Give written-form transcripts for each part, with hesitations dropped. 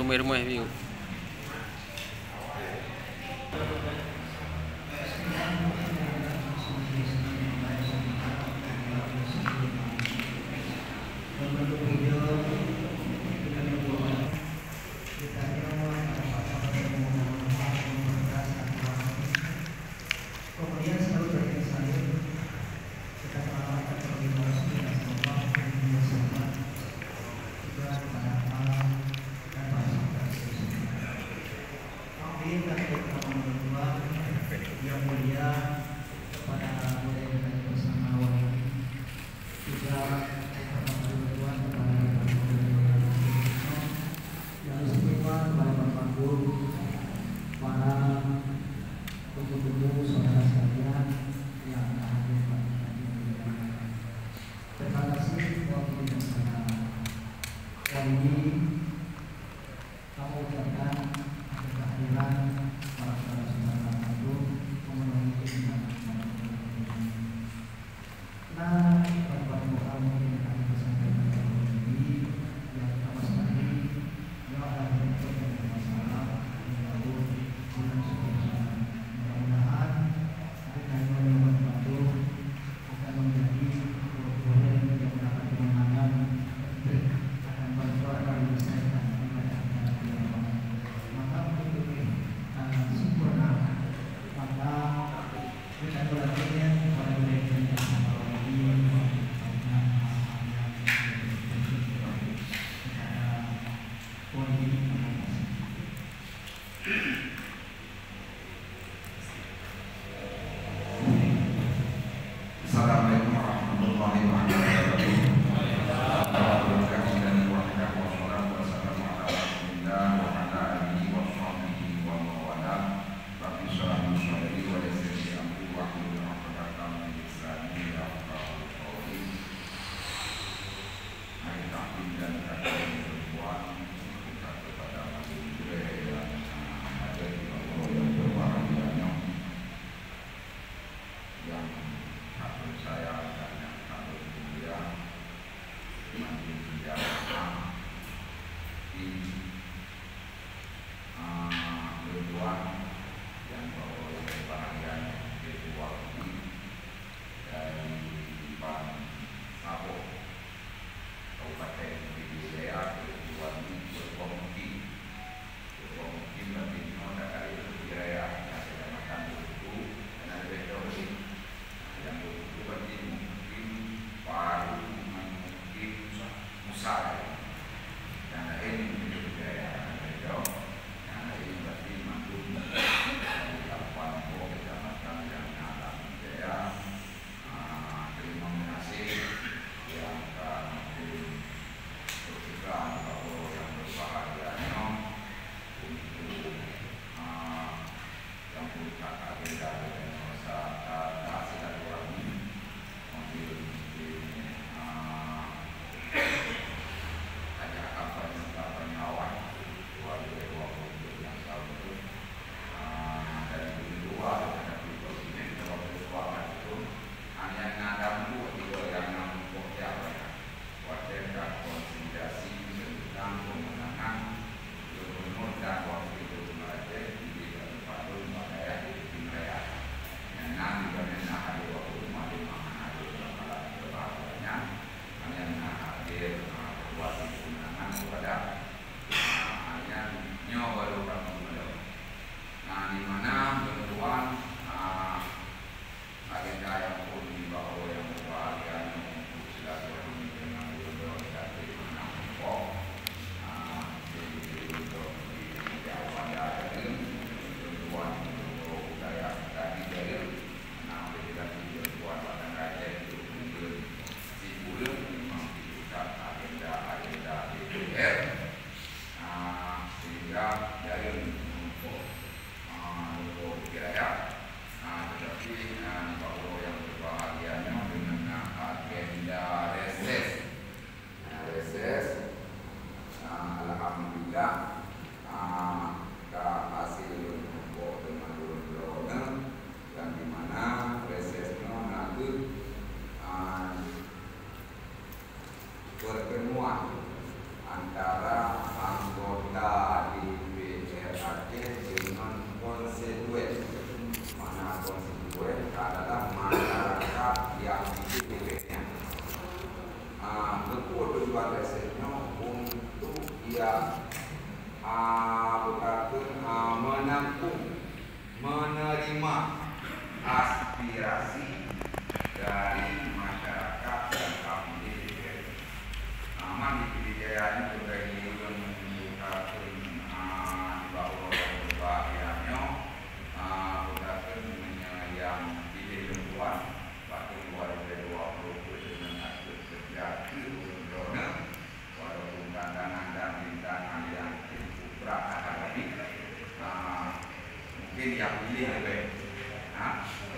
rumah-rumah view. Yang mulia kepada budaya bersama wali juga kepada yang istimewa kepada Bapak Guru, para guru-guru saudara sekalian yang hadir pada hari. Terima kasih waktu yang sangat kali ini kami ucapkan kehadiran para saudara-saudara itu memenuhi keinginan nah pada kami yang kami sampaikan ini yang pertama sekali yang ada bentuk yang bermasalah lalu bulan seterusnya mudah-mudahan kita yang membantu akan menjadi buah-buah yang mendapat kemenangan akan bersuara dan menyelesaikan maka untuk sempurna maka kita belajarnya pada mereka yang Assalamualaikum warahmatullahi wabarakatuh. antara anggota DPR Aceh dengan konstituen. Mana konstituen adalah masyarakat yang dipilihnya. Betul tujuan resepnya untuk ia menampung, menerima aspirasi dari masyarakat yang kami dipilih. Aman dipilih jayanya berbagai menggunakan bahwa berbahagianya menggunakan yang pilih perempuan waktu 2020 dengan hasil kerja ke walaupun tantangan dan rintangan yang cukup berat hadapi, mungkin yang pilih lebih.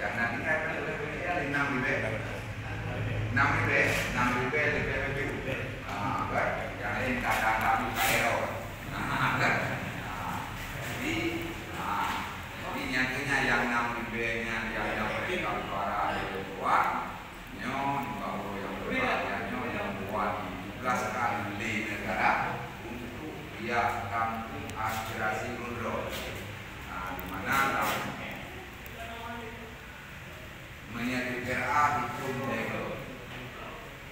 Yang nanti kan lebih 6 lebih. Yang ini kadang-kadang error. Jadi nyatanya yang 6 lebihnya yang mereka suara kuat, yang buat ditugaskan di negara untuk dia tampung aspirasi Gundro. Di mana menjadi PRA dipun dego,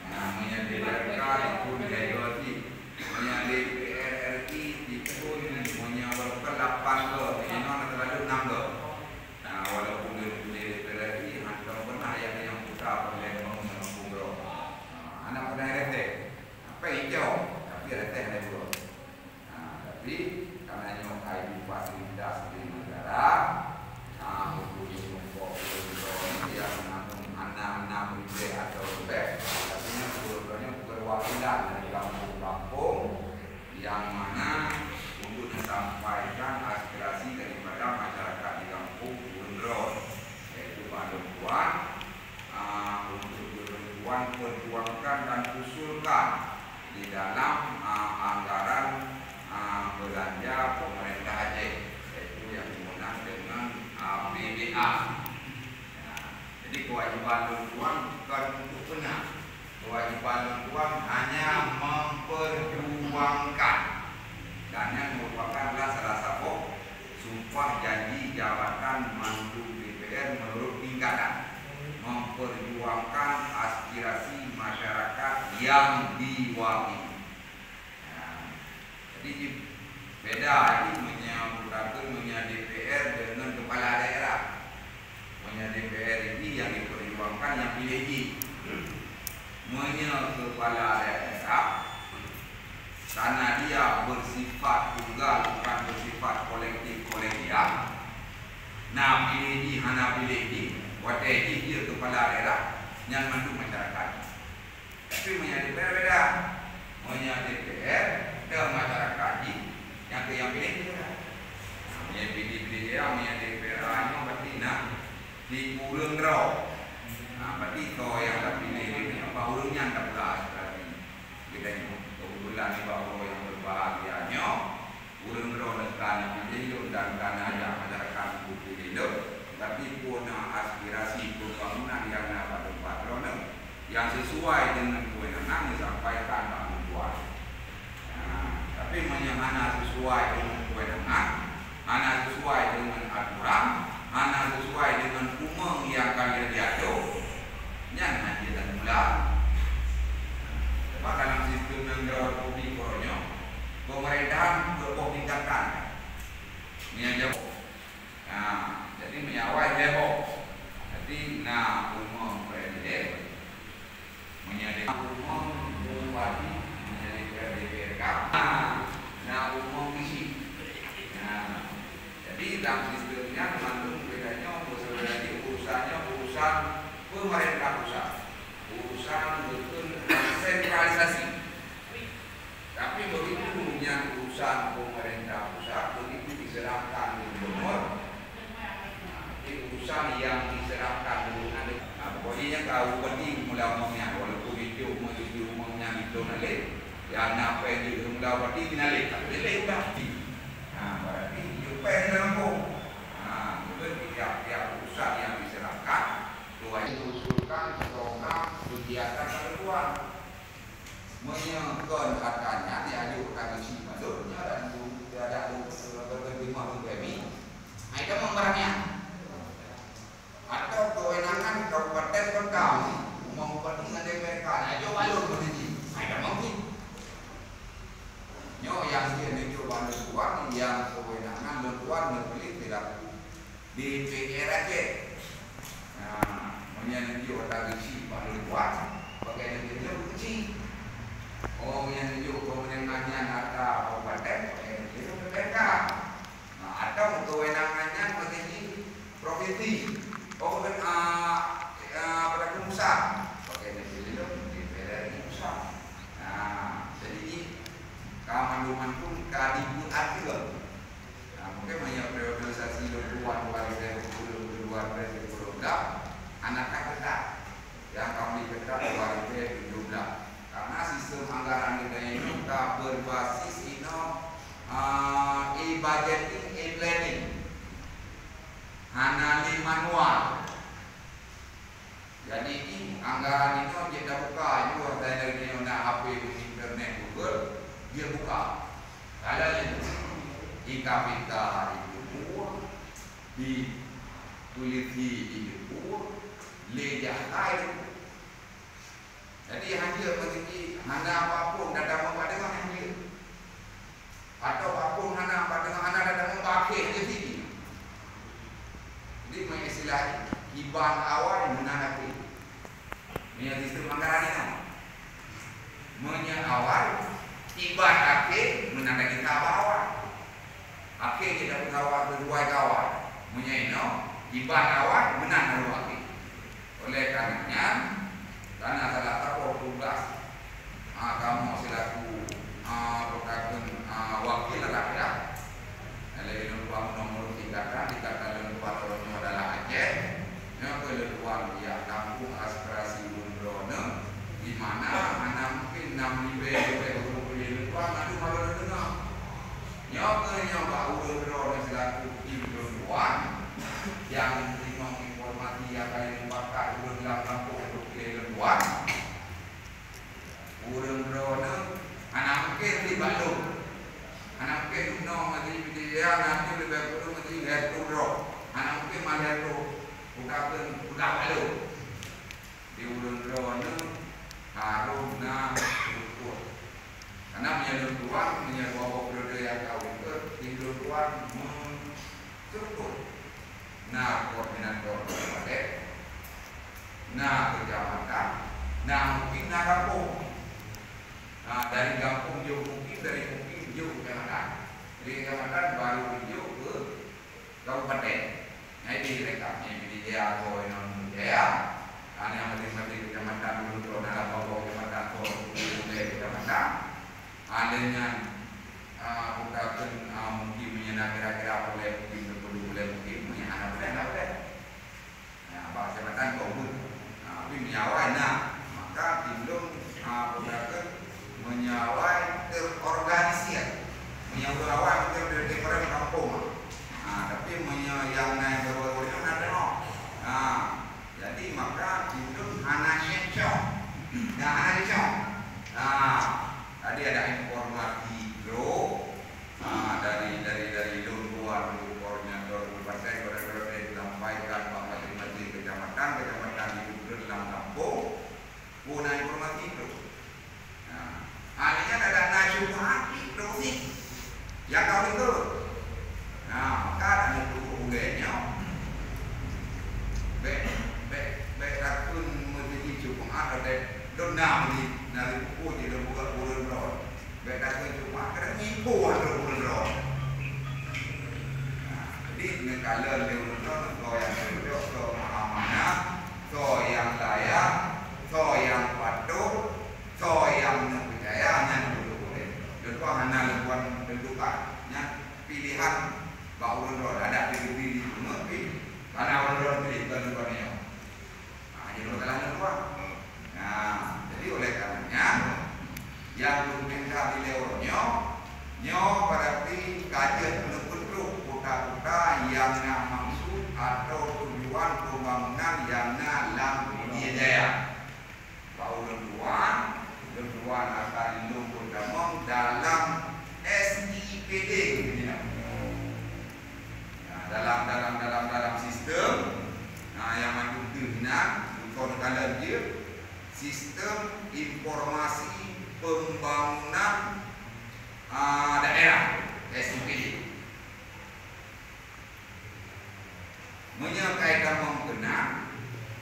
menjadi PRK dipun dego di, menjadi PRRI dipun menyebabkan 8 go, ini non terlalu 6 go. Walaupun di PRRI hantar pernah yang putra perlengkong mengumpul, anak pernah rete, apa hijau, tapi rete ada dua. Tapi karena nyokai di fasilitas di negara, yang menanggung anak-anak lebih atau lebih, artinya sebetulnya perwakilan dari kampung-kampung yang mana untuk disampaikan aspirasi daripada masyarakat di kampung Gundro, yaitu perempuan, untuk perempuan perjuangkan dan usulkan di dalam anggaran belanja pemerintah Aceh, yaitu yang dimulai dengan BBA. Jadi kewajiban perempuan bukan untuk benar. Kewajiban perempuan hanya memperjuangkan, dan yang merupakanlah salah satu sumpah janji jabatan mantu DPR menurut tingkatan, memperjuangkan aspirasi masyarakat yang diwakili. Jadi beda ini punya DPR dengan kepala daerah. Punya DPR ini yang diperjuangkan yang pilih ini. Punya kepala daerah karena dia bersifat tunggal, bukan bersifat kolektif. Nah pilih ini, hana pilih ini, waktu ini dia kepala daerah yang mandu masyarakat. Tapi punya DPR beda. Punya DPR dan masyarakat ini yang pilih dia. Punya pilih dia, punya DPR hanya berarti di Urung Raw. Berarti kau yang terpilih ini apa urungnya tak belas berarti kita ini kebetulan di bawah yang berbahagianya Urung Raw dan pilih dan karena ada masyarakat pilih itu, tapi punya aspirasi pembangunan yang dapat patron yang sesuai dengan kewenangan disampaikan Pak Mentua. Tapi menyangana sesuai dengan kewenangan, mana sesuai dengan aturan, mana sesuai dengan umum yang kalian diatur, yang nanti dan mula. Sebab dalam sistem yang jawab publik koronyo, pemerintahan berpinggangkan, menyajab. Jadi menyawai leho. Jadi umum presiden menyadari umum bupati menjadi DPRK. Umum isi. Jadi dalam sistemnya mengandung bedanya sebenarnya urusan pemerintah pusat, urusan betul sentralisasi. Tapi begitu punya urusan pemerintah pusat, begitu diserahkan di gubernur, urusan yang diserahkan dengan pokoknya kau penting mula umumnya, walaupun itu umumnya itu nalik, yang apa yang mula berarti nalik, nalik berarti. Berarti UPN rampung. Itu tiap-tiap usaha yang diserahkan, dua itu usulkan program kegiatan perempuan. menyekon akannya diajuk kami si balutnya dan ada berlima kami. Itu memberangnya. Atau kewenangan kabupaten kota mau kepentingan DPRK, ayo balut begini. Ada mungkin. Nyo yang dia mencoba luar, yang kewenangan luar negeri tidak di DPR aja. Nah, menyanyi otak isi balut luar, pakai dia kecil. Oh, yang itu kewenangannya ada kabupaten, itu PPK. Nah, atau kewenangannya begini provinsi. Oh, kan pada pusat. Pakai itu DPR pusat. Nah, jadi kaman pun kadipun artikel. Nah, mungkin banyak priorisasi luar anak tetap yang kami tetap 2017. Karena sistem anggaran kita ini berbasis e-budgeting, e-planning, hanya manual. Jadi anggaran itu kita buka juga dari HP internet Google, dia buka. Kalau itu e-kapita itu di kuliti itu lejata itu. Jadi hanya begini, hanya apapun data membaca hanya, atau apapun hanya data membaca jadi. Jadi mengistilah iban awal menandakan ini sistem anggaran ini. Menyawal iban akhir menandakan apa awal. Akhir kita berkawal berdua kawal. Menyaino iban awal menandakan akhir. Oleh karenanya karena salah satu tugas kamu selaku bukan wakil rakyat, oleh nomor 3 dikatakan patronya adalah Aceh, yang keluar dia kampung aspirasi Bundrone, di mana anak mungkin 6 lebih nanti malu dengar, yang bau Bundrone selaku Bundrone yang menerima informasi yang kali pakar dalam kampung buat urang drone anak mungkin di Bandung anak mungkin no mati dia nanti lebih kurang mati lihat drone anak mungkin melihat udah balu di urang drone harusnya ukur karena menyalur tuan menyalur periode yang kau itu tidur tuan mencukup. Nah koordinator kabupaten, nah kecamatan, nah mungkin nah kampung, nah dari kampung jauh mungkin jauh kecamatan, dari kecamatan baru jauh ke kabupaten. Nah ini rekamnya di dia atau non dia, yang masing-masing kecamatan dulu dalam bawah kecamatan kecamatan, adanya bukan mungkin menyenang kira-kira boleh mungkin anak boleh. Nah, bahasa kecamatan kau tapi menyawai, maka belum beberapa menyawai terorganisir, menyawai dari kampung. Tapi yang naik baru-baru itu ada no. Jadi maka belum anak syekh, tadi ada informasi dari luar koordinator partai disampaikan bahwa masing-masing kecamatan di dalam kampung punya informasi itu. Akhirnya ada nasional itu sih yang kau itu. Maka ada hubungannya. Rakun menjadi cuma ada dona dari buku di dalam bulan roh. Rakun cuma kerana ibu ada bulan roh. Jadi kalau lewat kau yang duduk, kau amanah, kau yang layak, kau yang patuh, kau yang percaya hanya duduk boleh. Jadi hanya lebuan tentukannya pilihan bau roh ada di diri semua pilih. Karena roh pilih tentukannya. Jadi kalau lebuan. Jadi oleh karenanya yang minta di lewatnya, berarti kajian penuh kota-kota yang maksud atau tujuan pembangunan yang dalam Jaya. Bau tujuan Wan Akalindung Purdamong dalam SIPD dalam sistem yang mendukungkan bukan dia sistem informasi pembangunan daerah SIPD menyangkaikan mengkenal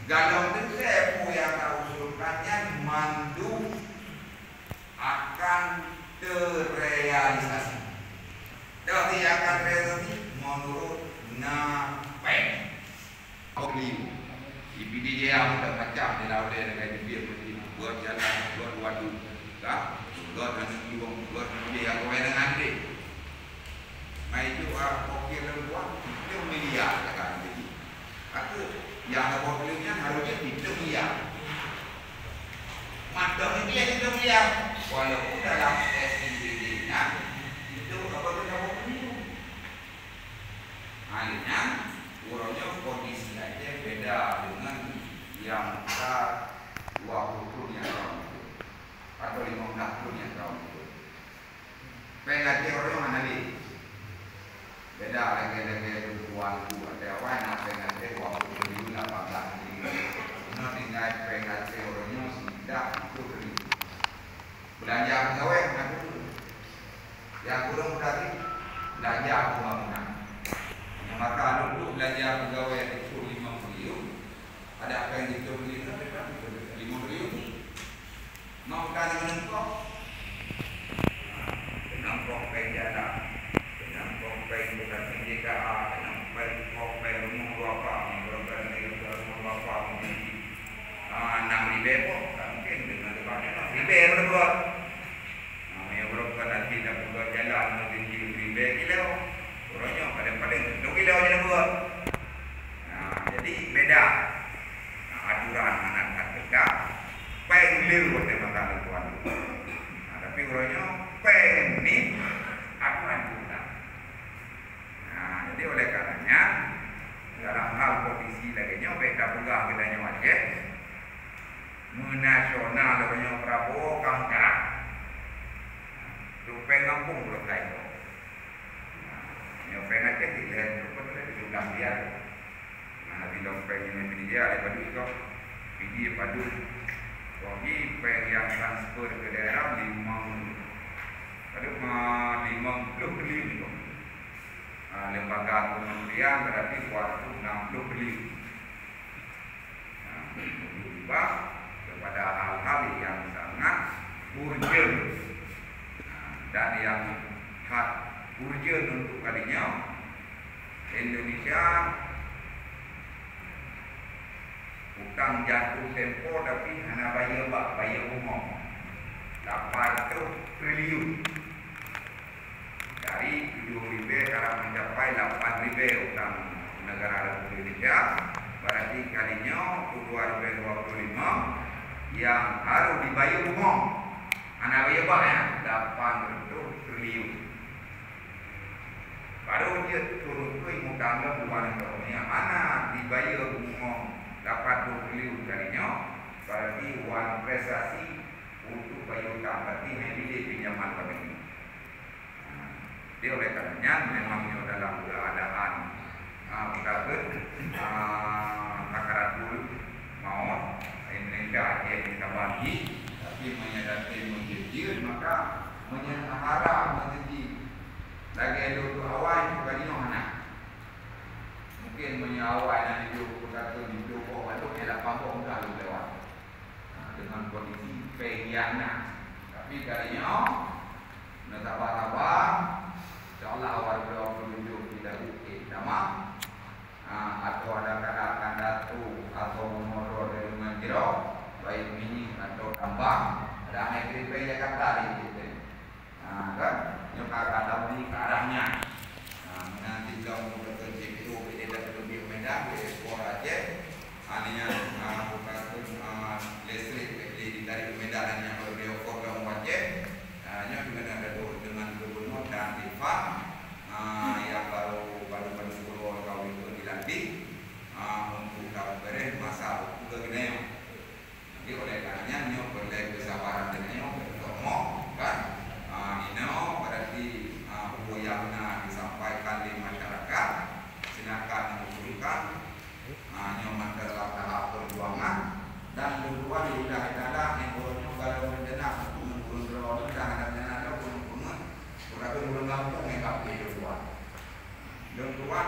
galon depo yang usulkannya mandu akan terrealisasi. Jadi akan realisasi menurut NAPEN. Oke, IPDJ yang sudah macam di laut dengan dia buat jalan, buat waduk, tak? Buat nasi iwang, buat dia yang kau dengan dia. Mai juga okey leluang, itu miliar kan jadi. Aku yang ada portfolionya harusnya 3 miliar. Matangnya dia 3 miliar. Walaupun dalam SIPD-nya itu apa tu nama portfolio. Akhirnya orangnya kondisi aja beda dengan yang 20 tahun yang lalu atau 15 tahun yang lalu. Pengajar orang mana ni? Beda lagi tuan tu ada awak nak pengajar waktu dulu 18 ni. Nak tinggal pengajar orangnya sudah itu beli. Belanja pegawai nak dulu. Yang kurang tadi belanja pembangunan. Maka dulu belanja pegawai itu 5 triliun. Ada apa yang dibeli? 5 triliun. Mau kan dengan kau? Dengan kau jalan. Komplain bukan PJKA, komplain rumah berapa, berapa negara rumah berapa, 6,000 pun, mungkin dengan depannya 6,000 berbuat. Yang berapa nanti dah buat jalan nanti 7,000 kilo, orangnya paling 2 kilo je buat. Jadi beda aturan anak tegak, pengen buat makan tuan. Tapi orangnya pengen ni aturan. Jadi oleh karenanya dalam hal posisi laginya beda pegah bedanya wajib menasional laginya Prabowo Kamka tu pengampung belum lain yang pengen ke dilihat sudah lihat bila pengen ini dia ada padu itu ini padu bagi pengen yang transfer ke daerah 50 triliun lembaga kementerian berarti waktu 60 triliun. Tiba kepada hal-hal yang sangat urgent dan yang urgent untuk kalinya Indonesia bukan jatuh tempo tapi hanya bayar umum 800 triliun. Dari 7,000 sekarang mencapai 8,000 utang negara Republik Indonesia. Berarti kalinya 2025 yang harus dibayar umum. Anak bayar banyak 800 triliun. Baru dia turun ke ilmu tangga bulan tahun yang mana dibayar umum 80 triliun kalinya. Berarti uang prestasi untuk bayar utang. Berarti memilih pinjaman pada ini. Dia oleh karenanya memangnya dalam keadaan takaratul maut Indonesia dia kita bagi tapi menyadari menjadi maka menyahara menjadi lagi dulu awal juga di mana mungkin menyawai dan hidup kata hidup waktu dia 80 tahun lewat dengan kondisi pengiana tapi kalinya tabah-tabah InsyaAllah awal beliau tidak bukti nama atau ada kata-kata tu atau nomor dari menjero baik mini atau tambah ada negeri payah kata di situ kan yang kata ini ke arahnya nanti kalau bekerja itu tidak lebih medan di sekolah aja hanya bukan listrik dari Medan yang beliau program wajib hanya dengan ada dengan gubernur dan Difat yang baru 10 tahun itu dilantik untuk beres masa kegeneo. Jadi oleh karenanya nyo perlu kesabaran dengan nyo yang disampaikan di masyarakat silakan mengusulkan nyoman dalam tahap perjuangan dan kedua lillahi ta'ala yang bolehnya kalau mendengar untuk mengurus dah ada pun kurang lebih mengapa kedua